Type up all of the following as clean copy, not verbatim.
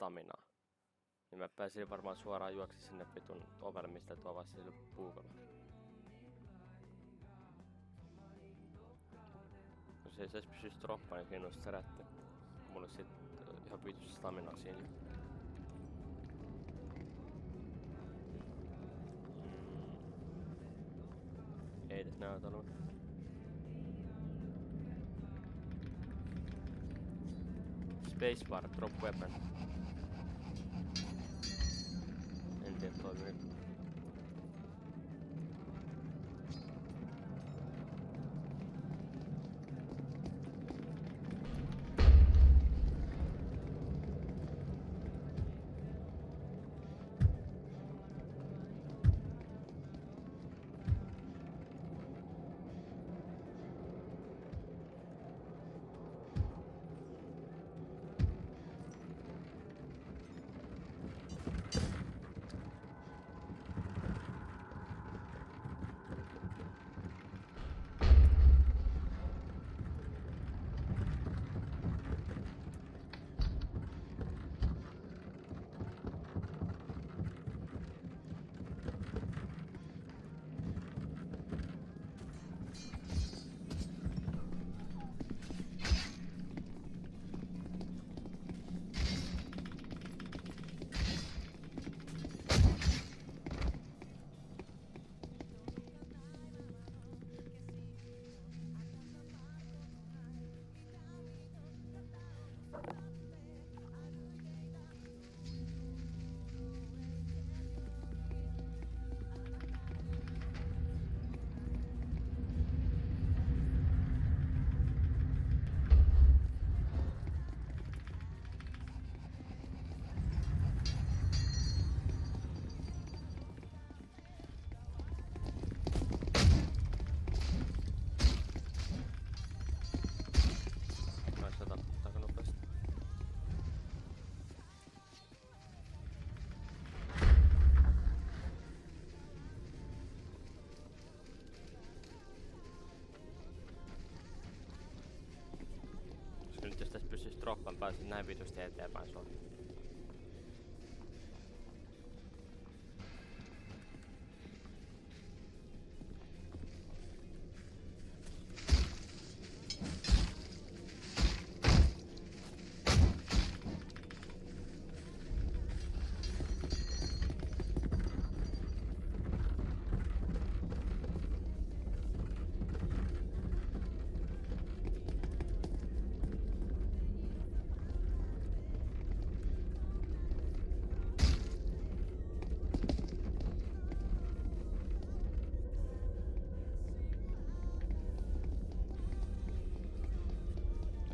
staminaa. Niin mä pääsin varmaan suoraan juoksi sinne vitun ovelle, mistä tuo avasi sille puukolla. Jos ei sais pysyis droppaa, niin siinä olisi särätty. Mulla olisi sit ihan vitus staminaa siinä. Ei edes näytänyt. Spacebar, drop weapon. En tiedä toimii. Nyt jos tässä pystyis droppan, pääsit näin vitusti eteenpäin sua.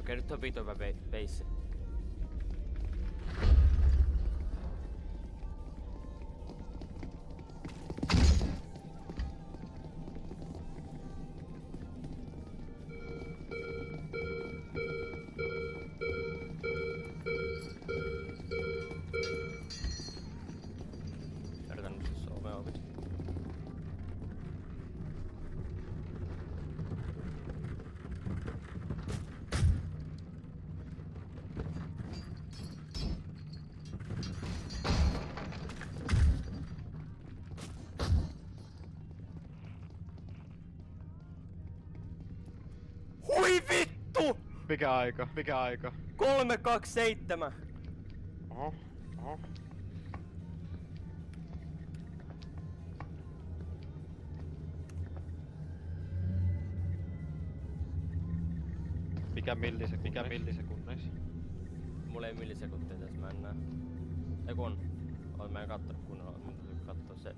Okei, nyt on vitu hyvä veissi. Yritän nyt siis ove oviksi. Hui vittu! Mikä aika? Mikä aika? 327! Oho, oho. Mikä millisekunneissa? Mulla ei millisekuntia tässä, mä en näe. Ei kun on. Mä en kattonut kunnolla, mun täytyy kattoo se